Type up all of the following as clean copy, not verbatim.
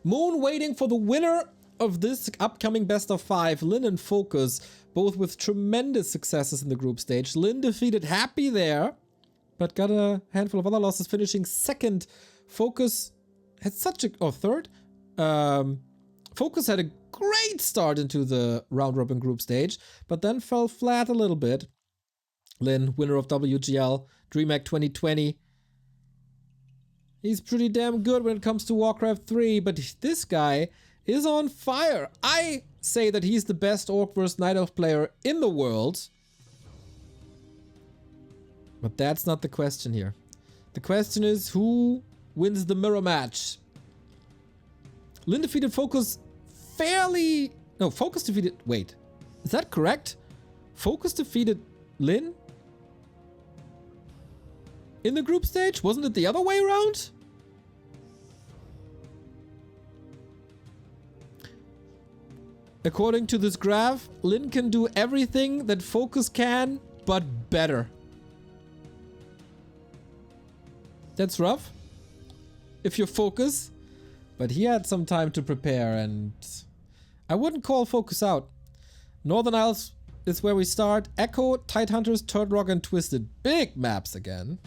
Moon waiting for the winner of this upcoming best of 5, Lin and FoCus, both with tremendous successes in the group stage. Lin defeated Happy there, but got a handful of other losses, finishing second. FoCus had such a... oh, third? FoCus had a great start into the round robin group stage, but then fell flat a little bit. Lin, winner of WGL, DreamHack 2020. He's pretty damn good when it comes to Warcraft 3, but this guy is on fire. I say that he's the best Orc vs. Night Elf player in the world. But that's not the question here. The question is who wins the mirror match. Lin defeated FoCus fairly... no, FoCus defeated... wait. Is that correct? FoCus defeated Lin? In the group stage? Wasn't it the other way around? According to this graph, Lin can do everything that FoCus can, but better. That's rough. If you're FoCus. But he had some time to prepare, and I wouldn't call FoCus out. Northern Isles is where we start. Echo, Tidehunters, Turd Rock, and Twisted. Big maps again.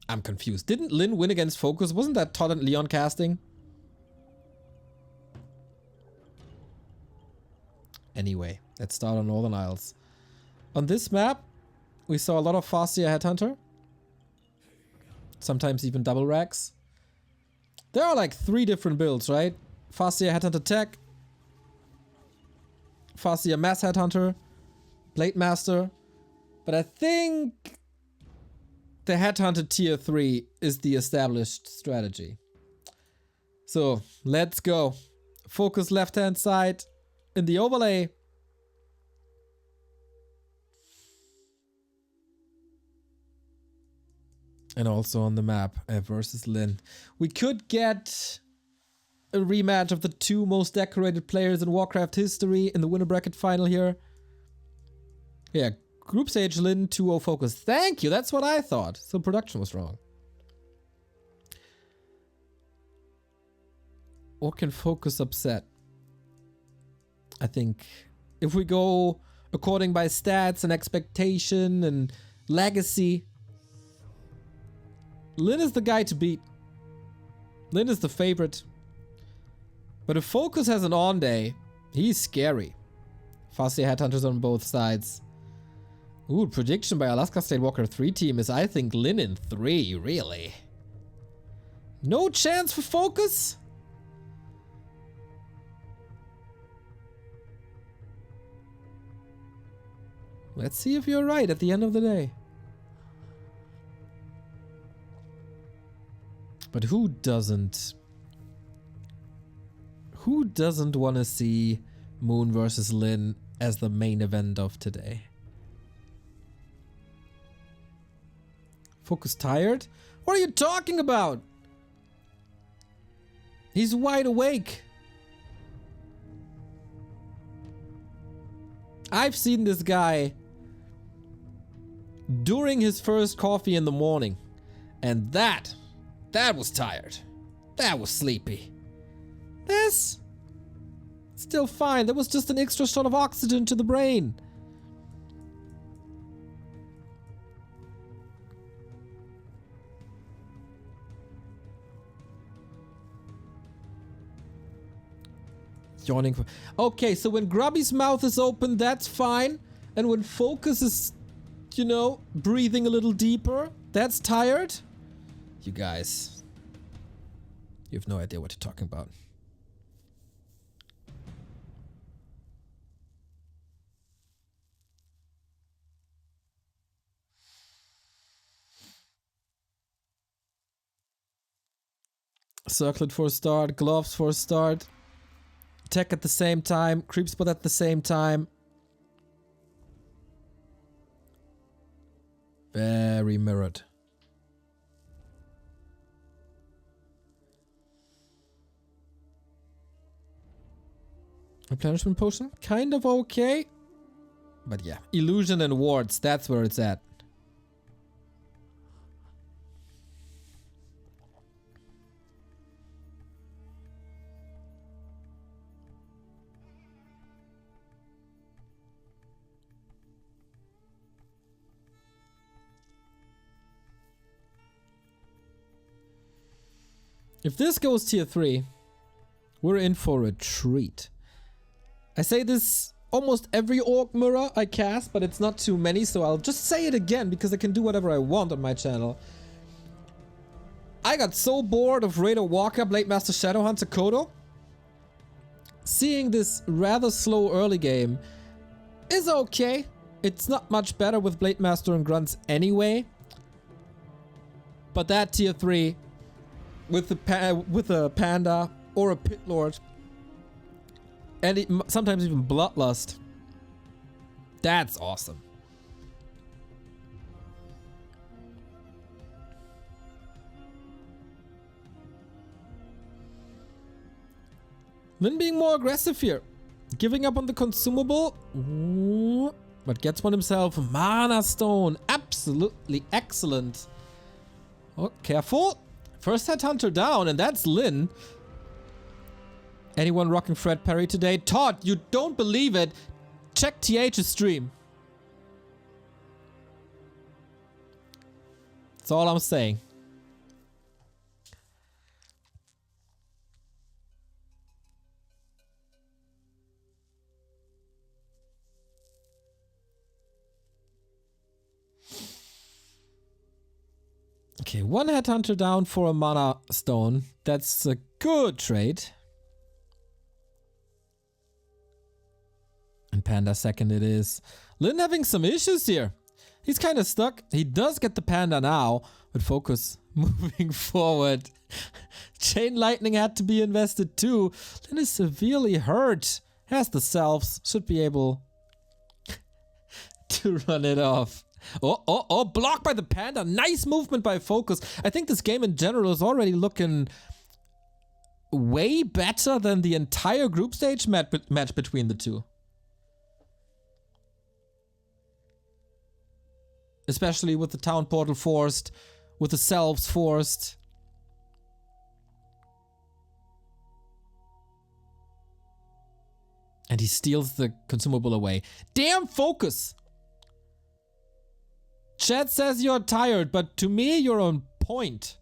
I'm confused. Didn't Lin win against FoCus? Wasn't that Todd and Leon casting? Anyway, let's start on Northern Isles. On this map, we saw a lot of FoCus Headhunter. Sometimes even double racks. There are like 3 different builds, right? FoCus Headhunter Tech, FoCus Mass Headhunter, Blade Master. But I think the Headhunter tier 3 is the established strategy. So let's go. FoCus left hand side in the overlay. And also on the map versus Lin. We could get a rematch of the 2 most decorated players in Warcraft history in the winner bracket final here. Yeah, group stage Lin, 2-0 FoCus. Thank you, that's what I thought. So production was wrong. Or can FoCus upset? I think if we go according by stats and expectation and legacy, Lin is the guy to beat. Lin is the favorite. But if FoCus has an on day, he's scary. FoCus Headhunters on both sides. Ooh, prediction by Alaska State Warcraft 3 team is I think Lin in 3, really. No chance for FoCus? Let's see if you're right at the end of the day. But who doesn't? Who doesn't want to see Moon versus Lin as the main event of today? FoCus tired? What are you talking about? He's wide awake. I've seen this guy during his first coffee in the morning, and that was tired. That was sleepy. This? Still fine. That was just an extra shot of oxygen to the brain. Yawning. Okay, so when Grubby's mouth is open, that's fine. And when FoCus is, you know, breathing a little deeper, that's tired. You guys, you have no idea what you're talking about. Circlet for a start, gloves for a start, tech at the same time, creep spot at the same time. Very mirrored. Replenishment potion, kind of okay. But yeah, illusion and wards, that's where it's at. If this goes tier 3, we're in for a treat. I say this almost every orc mirror I cast, but it's not too many, so I'll just say it again because I can do whatever I want on my channel. I got so bored of Raider Walker, Blade Master Shadowhunter Kodo. Seeing this rather slow early game is okay. It's not much better with Blade Master and Grunts anyway. But that tier 3 with a Panda or a Pit Lord and sometimes even Bloodlust, that's awesome. Lyn being more aggressive here. Giving up on the consumable. But gets one himself. Mana Stone. Absolutely excellent. Oh, careful. First Headhunter down, and that's Lyn. Anyone rocking Fred Perry today? Todd, you don't believe it. Check TH's stream. That's all I'm saying. Okay, one Headhunter down for a Mana Stone. That's a good trade. And Panda second it is. Lyn having some issues here. He's kind of stuck. He does get the Panda now, but FoCus moving forward. Chain Lightning had to be invested too. Lyn is severely hurt. Has the selves. Should be able to run it off. Oh, blocked by the Panda. Nice movement by FoCus. I think this game in general is already looking way better than the entire group stage match between the two. Especially with the town portal forced, with the selves forced. And he steals the consumable away. Damn FoCus! Chat says you're tired, but to me, you're on point.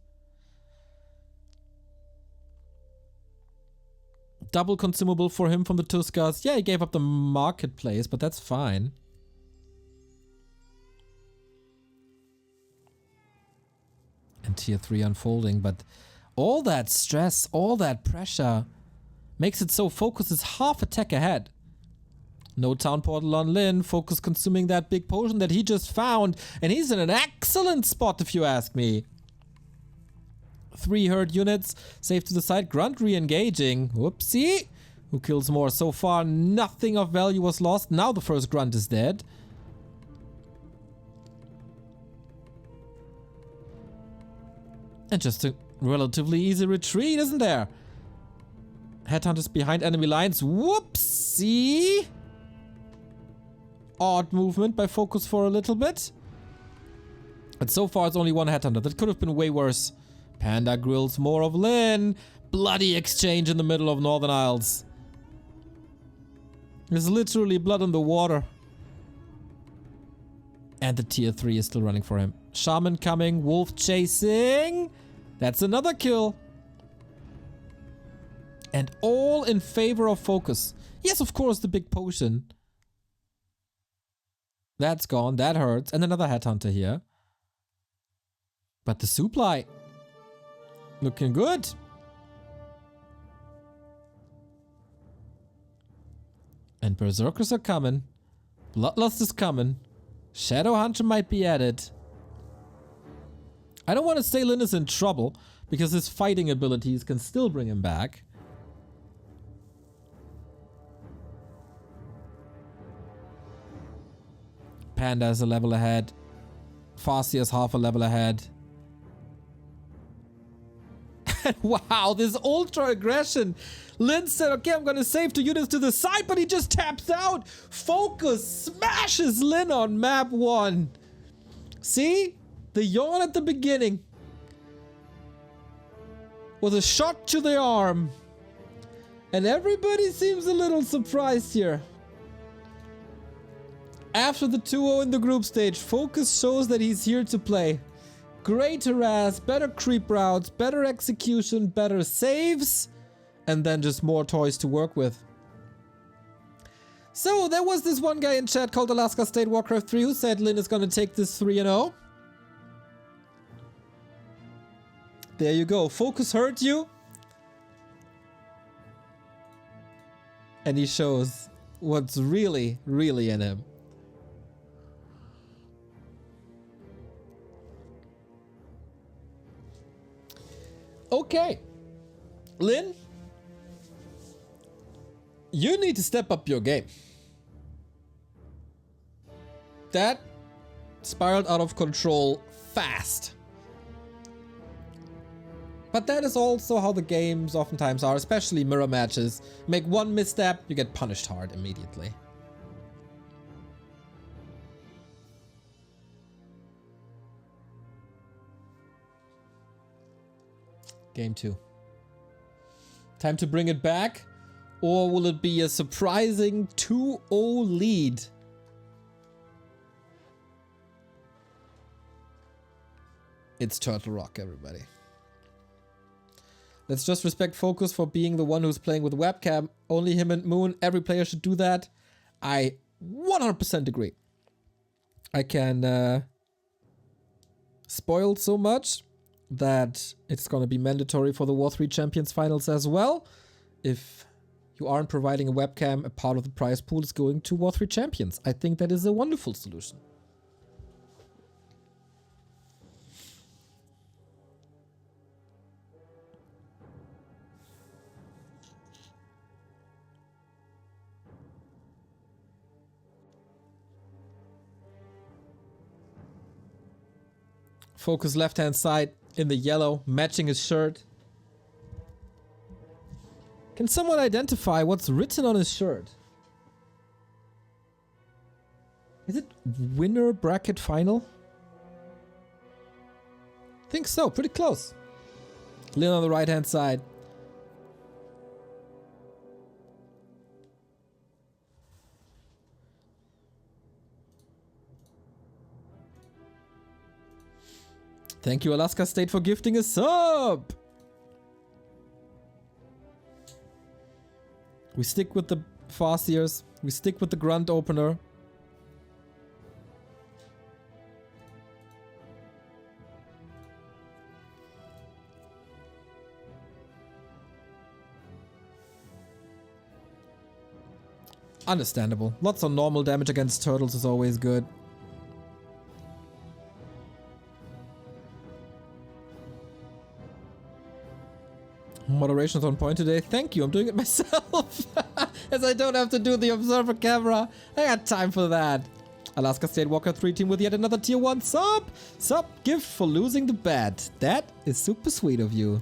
Double consumable for him from the Tuskas. Yeah, he gave up the marketplace, but that's fine. And tier 3 unfolding, but all that stress, all that pressure makes it so FoCus is half attack ahead. No town portal on Lyn, FoCus consuming that big potion that he just found, and he's in an excellent spot if you ask me. 3 hurt units, safe to the side, Grunt re-engaging. Whoopsie! Who kills more? So far nothing of value was lost, now the first Grunt is dead. And just a relatively easy retreat, isn't there? Headhunters behind enemy lines, whoopsie! Odd movement by FoCus for a little bit. But so far it's only one Headhunter. That could have been way worse. Panda grills more of Lyn. Bloody exchange in the middle of Northern Isles. There's literally blood on the water. And the tier 3 is still running for him. Shaman coming. Wolf chasing. That's another kill. And all in favor of FoCus. Yes, of course, the big potion. That's gone. That hurts. And another Headhunter here. But the supply. Looking good. And Berserkers are coming. Bloodlust is coming. Shadowhunter might be at it. I don't want to say Lyn is in trouble, because his fighting abilities can still bring him back. Panda is a level ahead. Farseer is half a level ahead. And wow, this ultra aggression. Lyn said, okay, I'm gonna save 2 units to the side, but he just taps out. FoCus smashes Lyn on map 1. See? The yawn at the beginning. With a shot to the arm. And everybody seems a little surprised here. After the 2-0 in the group stage, FoCus shows that he's here to play. great harass, better creep routes, better execution, better saves, and then just more toys to work with. So there was this one guy in chat called Alaska State Warcraft 3 who said Lynn is gonna take this 3-0. There you go. FoCus heard you. And he shows what's really, really in him. Okay. Lynn, you need to step up your game. That spiraled out of control fast. But that is also how the games oftentimes are, especially mirror matches. Make one misstep, you get punished hard immediately. Game 2. Time to bring it back? Or will it be a surprising 2-0 lead? It's Turtle Rock, everybody. Let's just respect FoCus for being the one who's playing with webcam. Only him and Moon. Every player should do that. I 100% agree. I can spoil so much that it's going to be mandatory for the War 3 Champions Finals as well. If you aren't providing a webcam, a part of the prize pool is going to War 3 Champions. I think that is a wonderful solution. FoCus left-hand side in the yellow, matching his shirt. Can someone identify what's written on his shirt? Is it winner bracket final? Think so, pretty close. Lynn on the right-hand side. Thank you, Alaska State, for gifting a sub! We stick with the Farseers. We stick with the Grunt opener. Understandable. Lots of normal damage against turtles is always good. Moderation's on point today. Thank you. I'm doing it myself. As I don't have to do the observer camera. I got time for that. Alaska State Warcraft 3 team with yet another tier 1 sub. Sub gift for losing the bet. That is super sweet of you.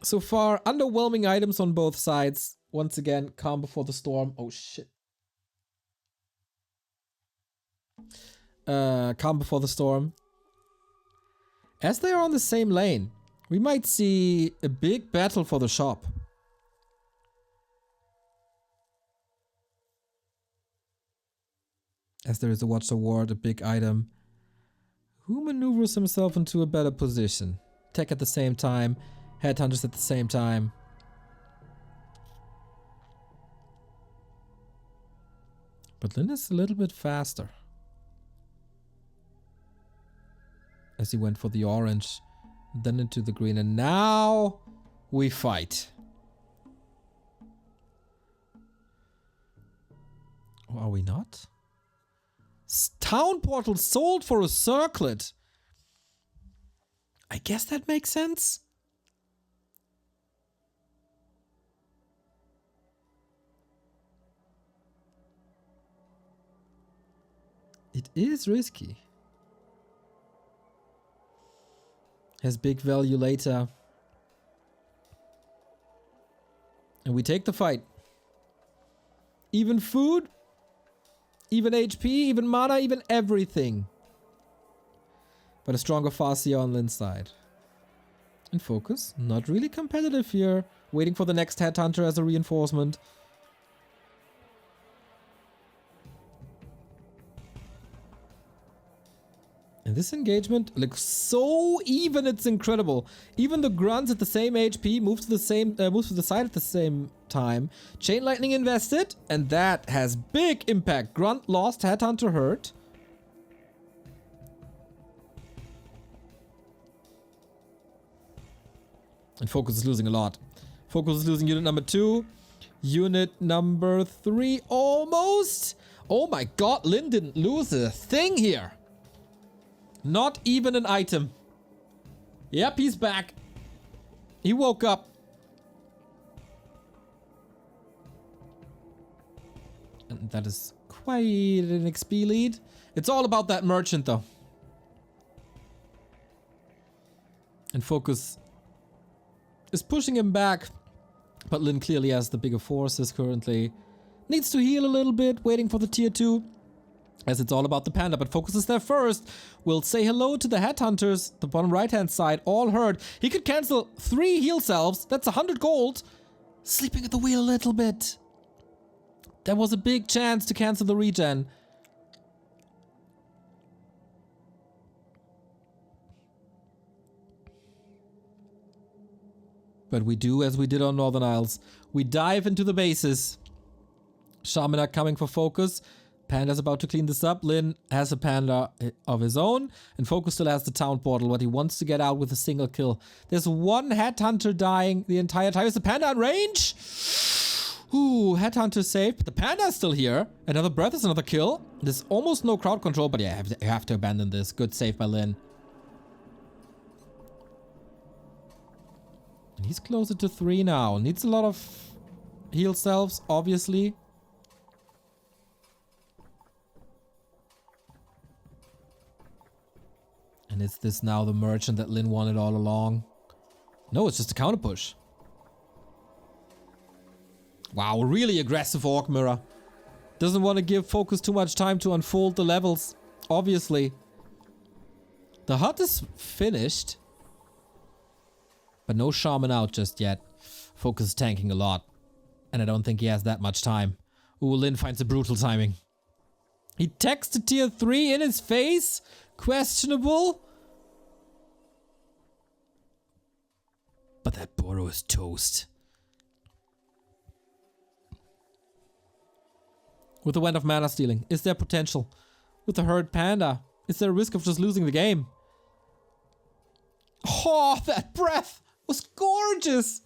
So far, underwhelming items on both sides. Once again, calm before the storm. Oh shit. Calm before the storm. As they are on the same lane, we might see a big battle for the shop. As there is a Watch Award, a big item. Who maneuvers himself into a better position? Tech at the same time, headhunters at the same time. But Lynn is a little bit faster. As he went for the orange, then into the green, and now we fight. Or are we not? Town portal sold for a circlet. I guess that makes sense. It is risky. Has big value later. And we take the fight. Even food, even HP, even mana, even everything. But a stronger Farseer on Lynn's side. And FoCus, not really competitive here. Waiting for the next headhunter as a reinforcement. And this engagement looks so even, it's incredible. Even the grunts at the same HP move to the side at the same time. Chain lightning invested, and that has big impact. Grunt lost, Headhunter hurt. And FoCus is losing a lot. FoCus is losing unit number 2. Unit number 3 almost. Oh my god, Lin didn't lose a thing here. Not even an item. Yep, he's back. He woke up. And that is quite an XP lead. It's all about that merchant though. And FoCus is pushing him back. But Lin clearly has the bigger forces currently. Needs to heal a little bit, waiting for the tier 2. As it's all about the panda, but FoCus is there first. We'll say hello to the headhunters, the bottom right-hand side, all hurt. He could cancel 3 heal salves. That's 100 gold. Sleeping at the wheel a little bit. There was a big chance to cancel the regen. But we do as we did on Northern Isles. We dive into the bases. Shamanak coming for FoCus. Panda's about to clean this up. Lin has a panda of his own. And FoCus still has the town portal, but he wants to get out with a single kill. There's one headhunter dying the entire time. Is the panda in range? Ooh, headhunter saved. But the panda is still here. Another breath is another kill. There's almost no crowd control, but yeah, you have to abandon this. Good save by Lin. And he's closer to 3 now. Needs a lot of heal selves, obviously. And is this now the merchant that Lin wanted all along? No, it's just a counter push. Wow, really aggressive Orc Mirror. Doesn't want to give FoCus too much time to unfold the levels, obviously. The hut is finished. But no shaman out just yet. FoCus is tanking a lot. And I don't think he has that much time. Ooh, Lin finds a brutal timing. He techs to tier 3 in his face? Questionable. But that burrow is toast. With the Wand of Mana stealing, is there potential? With the herd panda, is there a risk of just losing the game? Oh, that breath was gorgeous!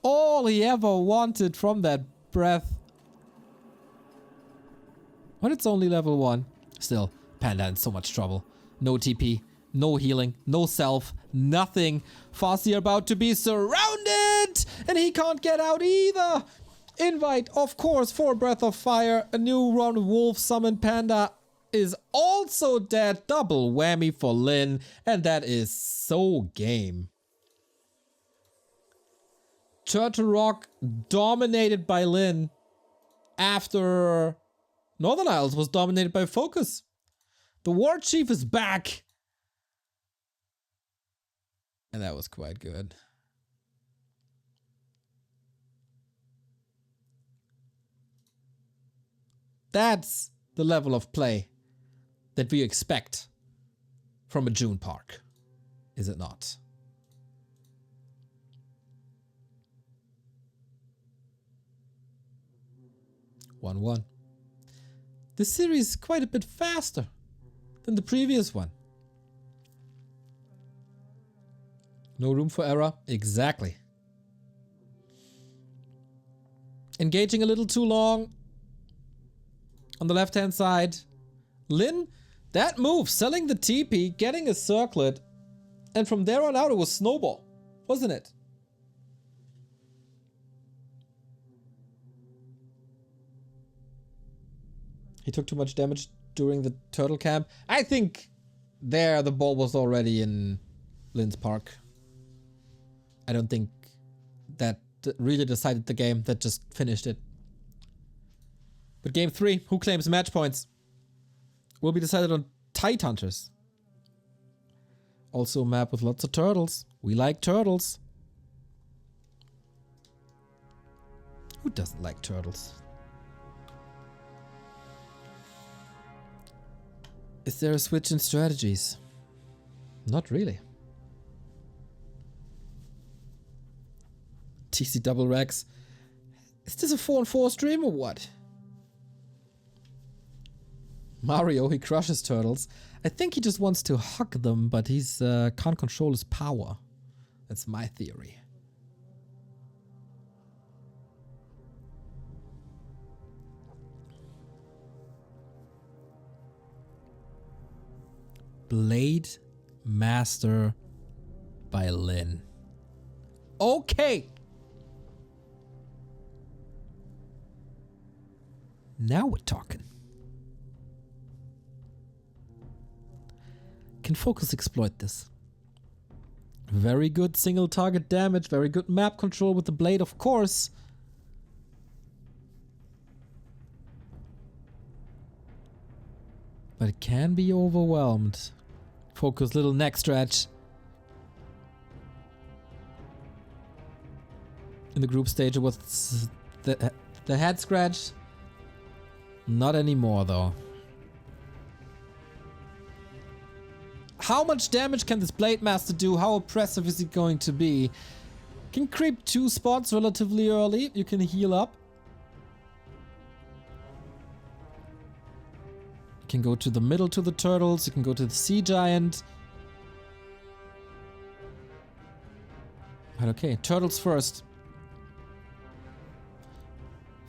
All he ever wanted from that breath. But it's only level 1. Still, panda in so much trouble. No TP, no healing, no self, nothing. Farsi about to be surrounded! And he can't get out either! Invite, of course, for Breath of Fire. A new round of Wolf Summon Panda is also dead. Double whammy for Lin. And that is so game. Turtle Rock dominated by Lin after Northern Isles was dominated by FoCus. The War Chief is back. And that was quite good. That's the level of play that we expect from a June park, is it not? (1-1). This series is quite a bit faster than the previous one. No room for error? Exactly. Engaging a little too long. On the left-hand side, Lin, that move, selling the TP, getting a circlet, and from there on out it was snowball, wasn't it? He took too much damage during the turtle camp. I think there the ball was already in Lin's park. I don't think that really decided the game, that just finished it. But game 3, who claims match points? Will be decided on Tide Hunters. Also a map with lots of turtles. We like turtles. Who doesn't like turtles? Is there a switch in strategies? Not really. TC double Rex. Is this a 4-on-4 stream or what? Mario, he crushes turtles. I think he just wants to hug them, but he's can't control his power. That's my theory. Blade Master by Lin. Okay. Now we're talking. Can FoCus exploit this? Very good single target damage, very good map control with the blade, of course. But it can be overwhelmed. FoCus, little neck stretch. In the group stage, it was the head scratch. Not anymore, though. How much damage can this Blade Master do? How oppressive is he going to be? Can creep 2 spots relatively early. You can heal up. You can go to the middle to the turtles. You can go to the sea giant. But okay, turtles first.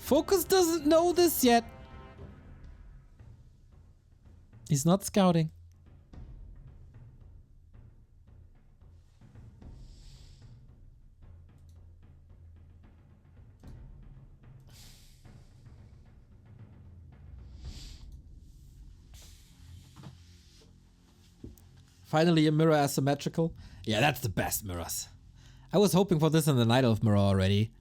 FoCus doesn't know this yet. He's not scouting. Finally a mirror asymmetrical. Yeah, that's the best mirrors. I was hoping for this in the Night Elf mirror already.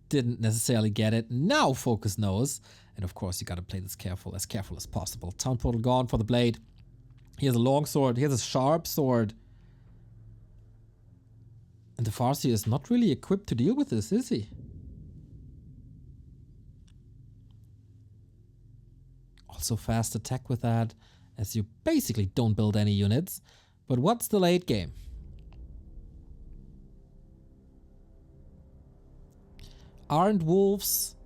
Didn't necessarily get it. Now FoCus knows. And of course you gotta play this as careful as possible. Town portal gone for the blade. He has a long sword. He has a sharp sword. And the Farseer is not really equipped to deal with this, is he? Also fast attack with that, as you basically don't build any units. But what's the late game? Aren't wolves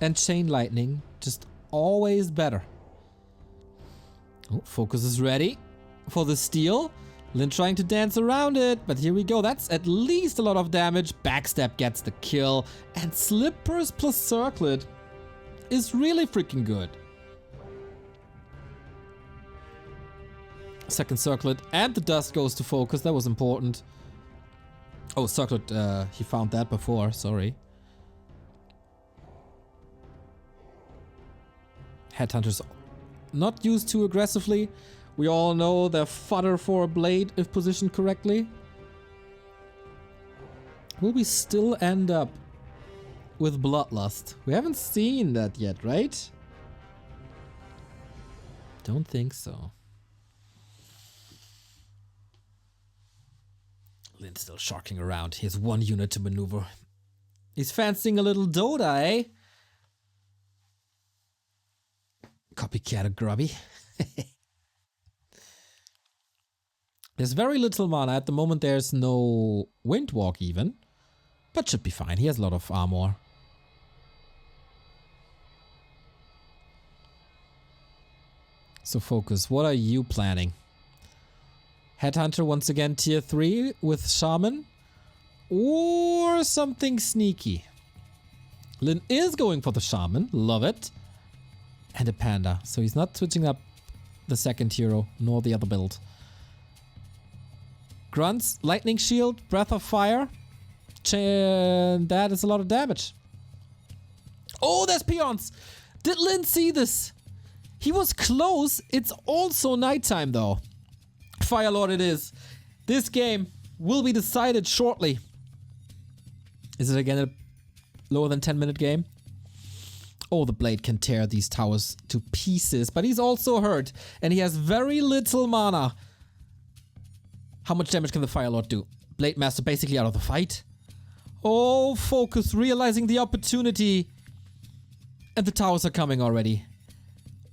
and chain lightning just always better? Oh, FoCus is ready for the steal. Lin trying to dance around it, but here we go. That's at least a lot of damage. Backstab gets the kill, and Slippers plus Circlet is really freaking good. Second Circlet, and the dust goes to FoCus. That was important. Oh, Circlet, he found that before, sorry. Headhunters not used too aggressively. We all know they're fodder for a blade if positioned correctly. Will we still end up with Bloodlust? We haven't seen that yet, right? Don't think so. Lin's still sharking around. He has 1 unit to maneuver. He's fancying a little Dota, eh? Copycat of Grubby. There's very little mana. At the moment there's no Windwalk even. But should be fine. He has a lot of armor. So FoCus, what are you planning? Headhunter once again tier 3 with Shaman? Or something sneaky? Lin is going for the Shaman. Love it. And a Panda. So he's not switching up the second hero, nor the other build. Grunts, Lightning Shield, Breath of Fire. That is a lot of damage. Oh, there's peons! Did Lin see this? He was close. It's also nighttime though. Firelord it is. This game will be decided shortly. Is it again a lower than 10-minute game? Oh, the blade can tear these towers to pieces, but he's also hurt, and he has very little mana. How much damage can the Firelord do? Blade Master basically out of the fight. Oh, FoCus realizing the opportunity. And the towers are coming already.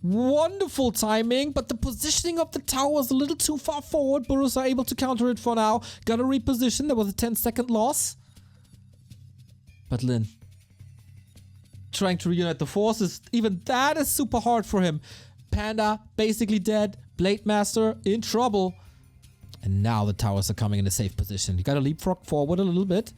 Wonderful timing, but the positioning of the tower was a little too far forward. Burrows are able to counter it for now. Gotta reposition. There was a 10-second loss. But Lin, trying to reunite the forces, even that is super hard for him. Panda basically dead. Blade Master in trouble. And now the towers are coming in a safe position. You gotta leapfrog forward a little bit.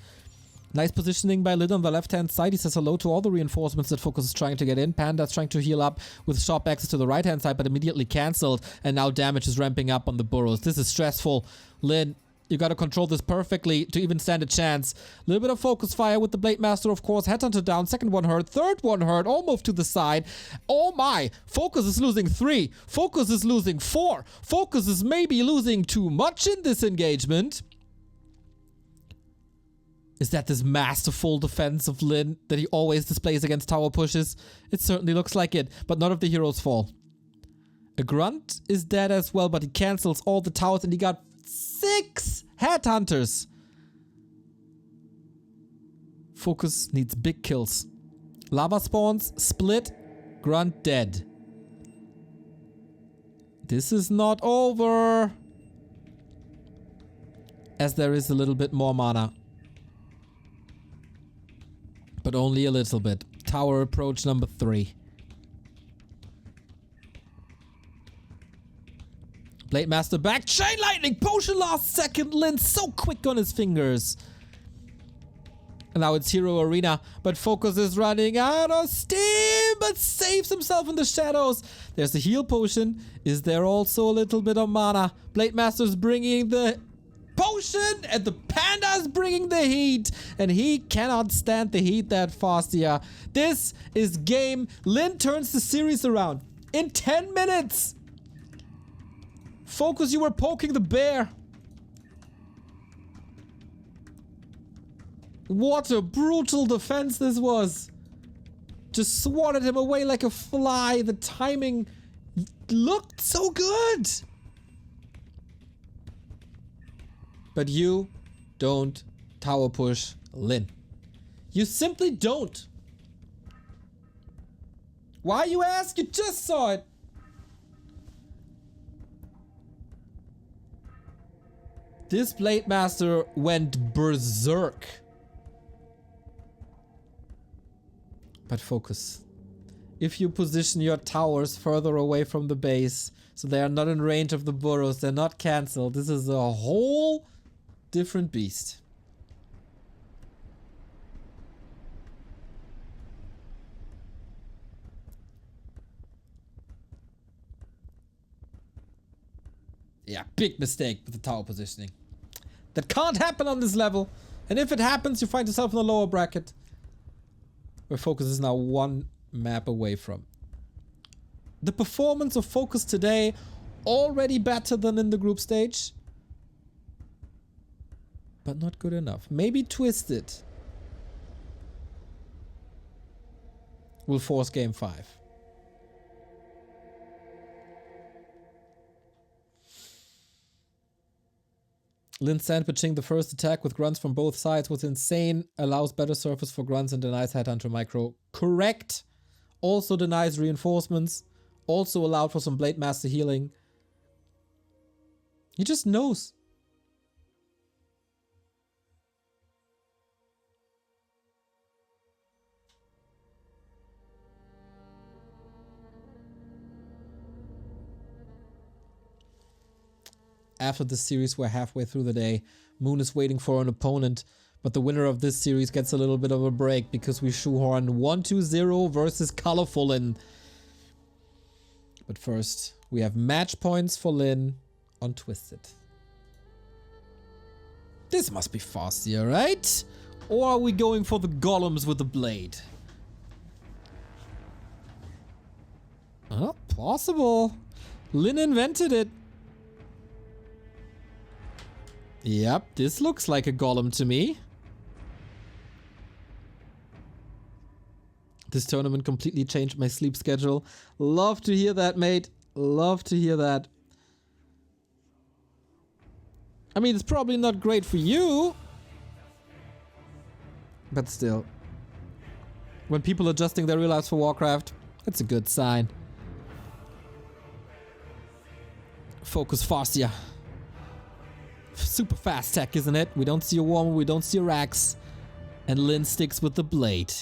Nice positioning by Lin on the left-hand side. He says hello to all the reinforcements that FoCus is trying to get in. Panda's trying to heal up with sharp access to the right-hand side, but immediately cancelled. And now damage is ramping up on the burrows. This is stressful. Lin, you gotta control this perfectly to even stand a chance. A little bit of focus fire with the Blade Master, of course. Headhunter down. Second one hurt. Third one hurt. All moved to the side. Oh my. FoCus is losing 3. FoCus is losing 4. FoCus is maybe losing too much in this engagement. Is that this masterful defense of Lin that he always displays against tower pushes? It certainly looks like it, but none of the heroes fall. A grunt is dead as well, but he cancels all the towers and he got 6 headhunters. FoCus needs big kills. Lava spawns, split, grunt dead. This is not over, as there is a little bit more mana. But only a little bit. Tower approach number 3. Blade Master back. Chain Lightning potion last second. Lin so quick on his fingers. And now it's Hero Arena. But FoCus is running out of steam. But saves himself in the shadows. There's a heal potion. Is there also a little bit of mana? Blade Master's bringing the potion, and the Panda's bringing the heat, and he cannot stand the heat that fast here. This is game. Lin turns the series around in 10 minutes. FoCus, you were poking the bear. What a brutal defense this was. Just swatted him away like a fly. The timing looked so good. But you don't tower push Lin. You simply don't. Why, you ask? You just saw it. This Blade Master went berserk. But FoCus. If you position your towers further away from the base, so they are not in range of the burrows, they're not cancelled, this is a whole different beast. Yeah, big mistake with the tower positioning. That can't happen on this level. And if it happens, you find yourself in the lower bracket, where FoCus is now 1 map away from. The performance of FoCus today already better than in the group stage. But not good enough. Maybe Twisted will force game 5. Lin sandwiching the first attack with grunts from both sides was insane. Allows better surface for grunts and denies Headhunter micro. Correct. Also denies reinforcements. Also allowed for some Blade Master healing. He just knows. After this series, we're halfway through the day. Moon is waiting for an opponent, but the winner of this series gets a little bit of a break because we shoehorn 1-2-0 versus Colorful in. But first, we have match points for Lin on Twisted. This must be faster, right? Or are we going for the golems with the blade? Oh, possible. Lin invented it. Yep, this looks like a golem to me. This tournament completely changed my sleep schedule. Love to hear that, mate. Love to hear that. I mean, it's probably not great for you. But still. When people adjusting their real lives for Warcraft, that's a good sign. Focus Farsia. Super fast tech, isn't it? We don't see a Warmer, we don't see a Rax. And Lin sticks with the blade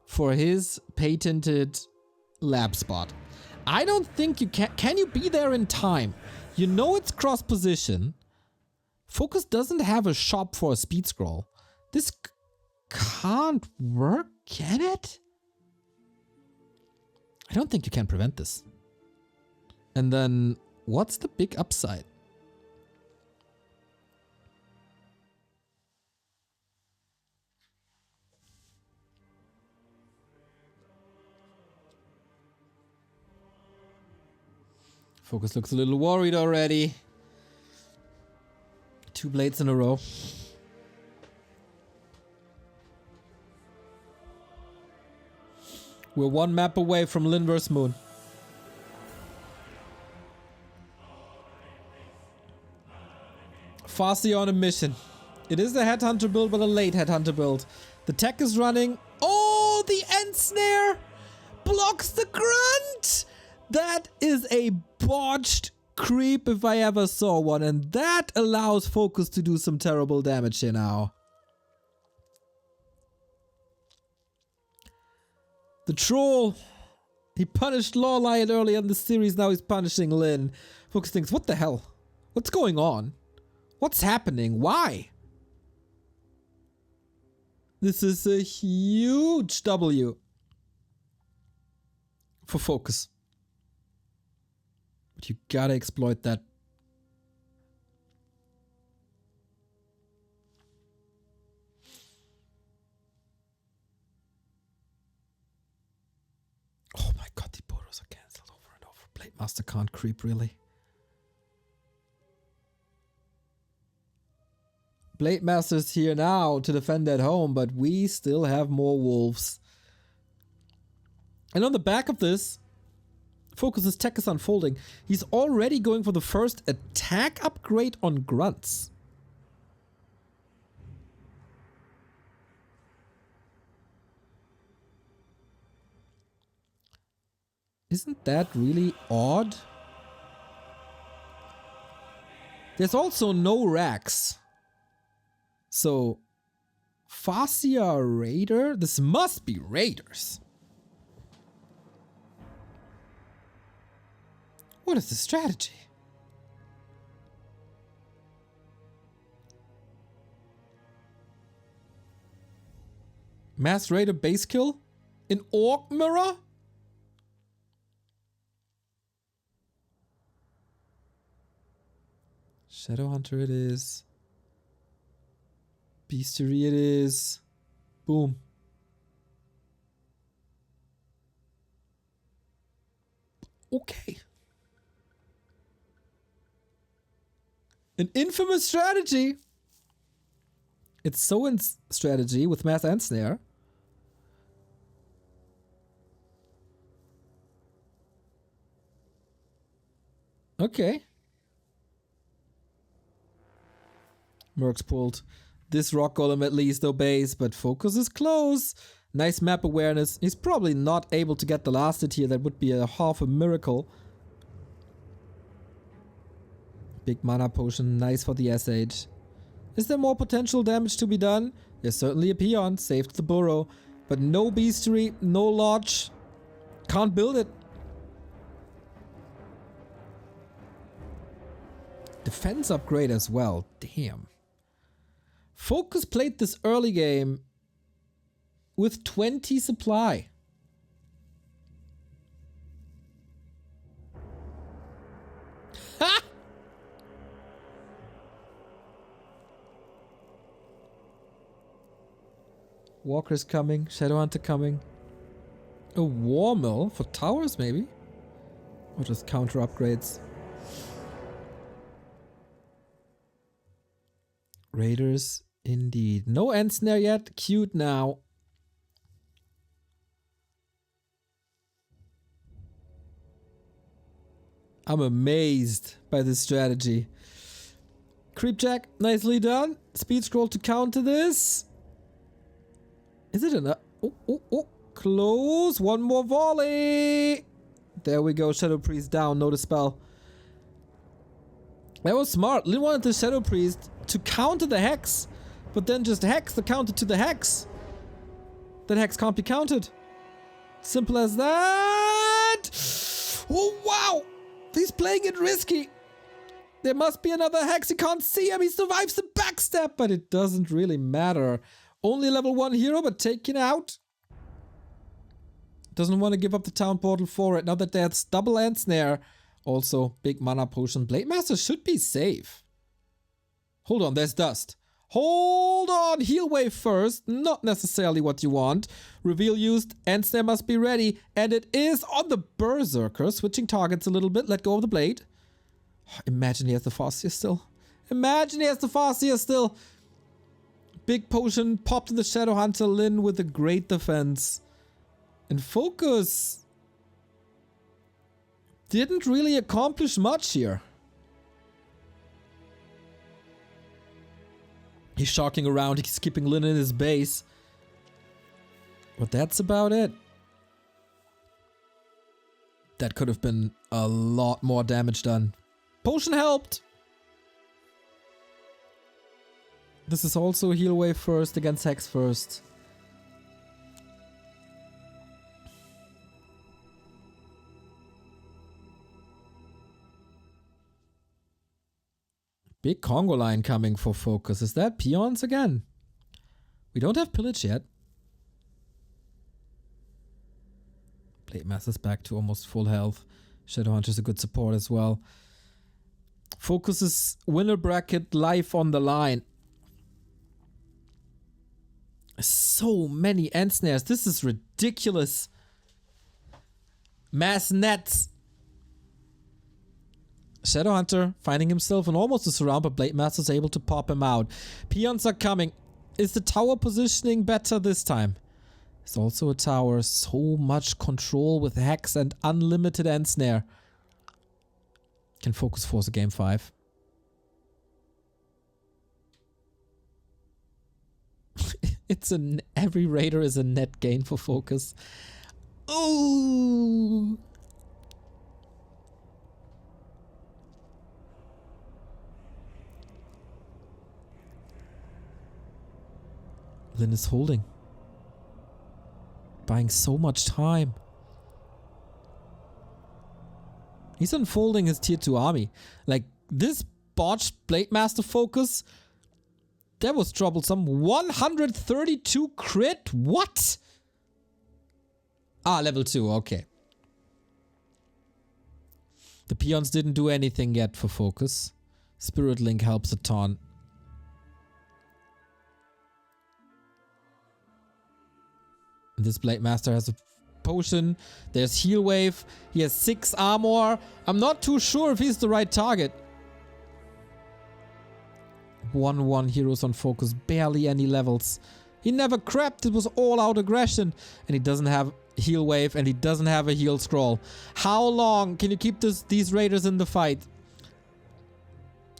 for his patented lab spot. I don't think you can. Can you be there in time? You know it's cross position. FoCus doesn't have a shop for a speed scroll. This can't work, can it? I don't think you can prevent this. And then, what's the big upside? FoCus looks a little worried already. 2 blades in a row. We're 1 map away from Lin vs Moon. Farsi on a mission. It is a headhunter build, but a late headhunter build. The tech is running. Oh, the end snare blocks the grunt. That is a botched creep if I ever saw one, and that allows FoCus to do some terrible damage here now. The troll, he punished Lawlion earlier in the series, now he's punishing Lin. FoCus thinks, what the hell? What's going on? What's happening? Why? This is a huge W for FoCus. But you gotta exploit that. Oh my god, the Boros are cancelled over and over. Blade Master can't creep, really. Blade Master's here now to defend at home, but we still have more wolves. And on the back of this, FoCus's tech is unfolding. He's already going for the first attack upgrade on grunts. Isn't that really odd? There's also no racks. So, Farsia Raider? This must be Raiders. What is the strategy? Mass Raider base kill? In Orc Mirror? Shadowhunter it is. Beastery it is. Boom. Okay. An infamous strategy. It's so in strategy with Mass and Snare. Okay. Mercs pulled. This rock golem at least obeys, but FoCus is close. Nice map awareness. He's probably not able to get the last hit here. That would be a half a miracle. Big mana potion. Nice for the SH. Is there more potential damage to be done? There's certainly a peon. Saved the burrow. But no beastery. No lodge. Can't build it. Defense upgrade as well. Damn. FoCus played this early game with 20 supply. Ha! Walker's coming, Shadowhunter coming. A War Mill for towers maybe? Or just counter upgrades. Raiders indeed. No end snare yet. Cute now. I'm amazed by this strategy. Creepjack, nicely done. Speed scroll to counter this. Is it enough? Oh, close. One more volley. There we go. Shadow Priest down. No dispel. That was smart. Lin wanted the Shadow Priest to counter the Hex, but then just Hex the counter to the Hex. That Hex can't be countered. Simple as that. Oh, wow. He's playing it risky. There must be another Hex. He can't see him. He survives the backstab, but it doesn't really matter. Only level 1 hero, but taken out. Doesn't want to give up the town portal for it. Now that that's double end snare. Also, big mana potion. Blade Master should be safe. Hold on, there's dust. Hold on, heal wave first. Not necessarily what you want. Reveal used, end snare must be ready. And it is on the Berserker. Switching targets a little bit. Let go of the blade. Imagine he has the Farseer still. Imagine he has the Farseer still. Big potion popped in the Shadow Hunter. Lin with a great defense. And FoCus didn't really accomplish much here. He's shocking around, he's keeping Lin in his base. But that's about it. That could have been a lot more damage done. Potion helped! This is also heal wave first against Hex first. Big Congo line coming for FoCus. Is that peons again? We don't have pillage yet. Blade Master's back to almost full health. Shadowhunter's a good support as well. FoCus's winner bracket life on the line. So many end snares. This is ridiculous. Mass nets. Shadowhunter finding himself in almost a surround, but Blade Master's able to pop him out. Peons are coming. Is the tower positioning better this time? It's also a tower. So much control with Hex and unlimited end snare. Can FoCus force a game 5? Every raider is a net gain for FoCus. Ooh. Lin is holding. Buying so much time. He's unfolding his tier 2 army. Like, this botched Blade Master FoCus, that was troublesome. 132 crit? What? Ah, level 2, okay. The peons didn't do anything yet for FoCus. Spirit Link helps a ton. This Blade Master has a potion. There's heal wave. He has 6 armor. I'm not too sure if he's the right target. 1-1 heroes on FoCus. Barely any levels. He never crapped. It was all out aggression. And he doesn't have heal wave. And he doesn't have a heal scroll. How long can you keep these raiders in the fight?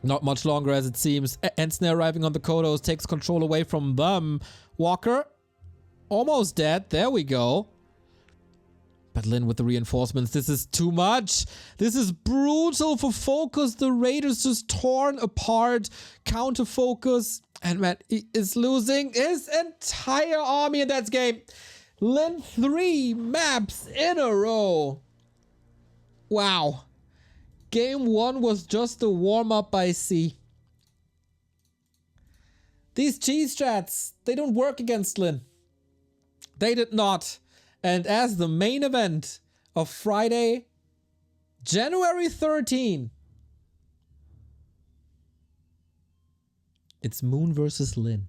Not much longer as it seems. Ensnare arriving on the Kodos takes control away from them. Walker. Almost dead. There we go. But Lin with the reinforcements. This is too much. This is brutal for FoCus. The raiders just torn apart. Counter FoCus. And man, he is losing his entire army in that game. Lin 3 maps in a row. Wow. Game 1 was just a warm-up, I see. These cheese strats, they don't work against Lin. They did not. And as the main event of Friday, January 13, it's Moon versus Lin.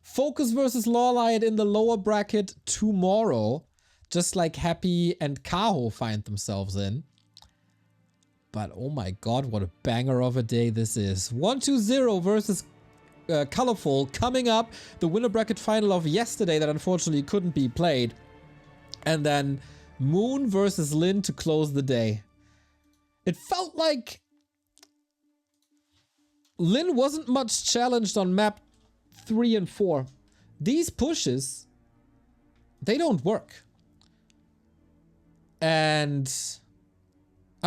FoCus versus Lawlight in the lower bracket tomorrow, just like Happy and Kaho find themselves in. But oh my god, what a banger of a day this is. 1-2-0 versus Colorful coming up. The winner bracket final of yesterday that unfortunately couldn't be played. And then Moon versus Lin to close the day. It felt like Lin wasn't much challenged on map 3 and 4. These pushes, they don't work. And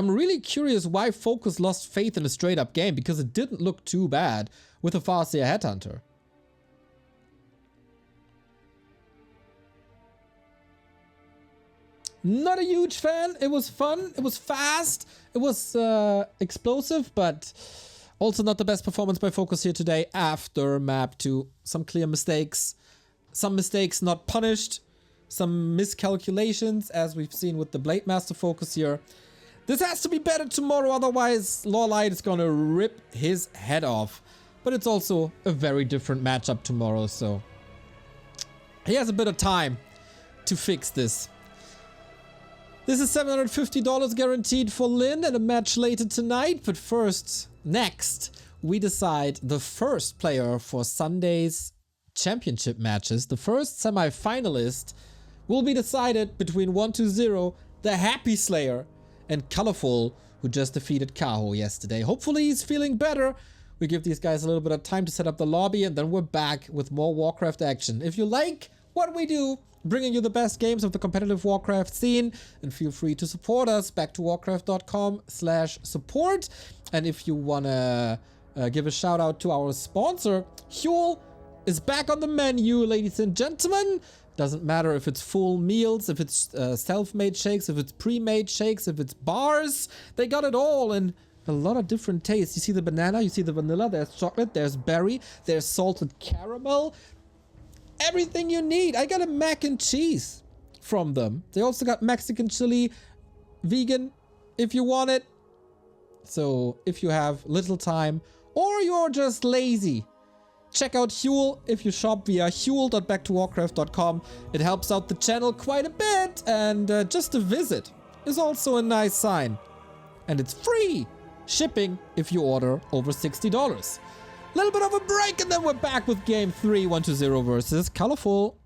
I'm really curious why FoCus lost faith in a straight-up game, because it didn't look too bad with a Farseer Headhunter. Not a huge fan. It was fun. It was fast. It was explosive, but also not the best performance by FoCus here today after map 2. Some clear mistakes. Some mistakes not punished. Some miscalculations, as we've seen with the Blade Master FoCus here. This has to be better tomorrow, otherwise Lawlight is gonna rip his head off. But it's also a very different matchup tomorrow, so he has a bit of time to fix this. This is $750 guaranteed for Lin and a match later tonight. But first, next, we decide the first player for Sunday's championship matches. The first semi-finalist will be decided between 120, the Happy Slayer, and Colorful, who just defeated Kaho yesterday. Hopefully he's feeling better. We give these guys a little bit of time to set up the lobby, and then we're back with more Warcraft action. If you like what we do, bringing you the best games of the competitive Warcraft scene, and feel free to support us, back to warcraft.com/support. And if you want to give a shout out to our sponsor, Huel is back on the menu, ladies and gentlemen. Doesn't matter if it's full meals, if it's self-made shakes, if it's pre-made shakes, if it's bars. They got it all in a lot of different tastes. You see the banana, you see the vanilla, there's chocolate, there's berry, there's salted caramel. Everything you need. I got a mac and cheese from them. They also got Mexican chili, vegan, if you want it. So if you have little time or you're just lazy, check out Huel if you shop via huel.backtowarcraft.com. It helps out the channel quite a bit, and just a visit is also a nice sign. And it's free shipping if you order over $60. Little bit of a break, and then we're back with game 3, 120 versus Colorful.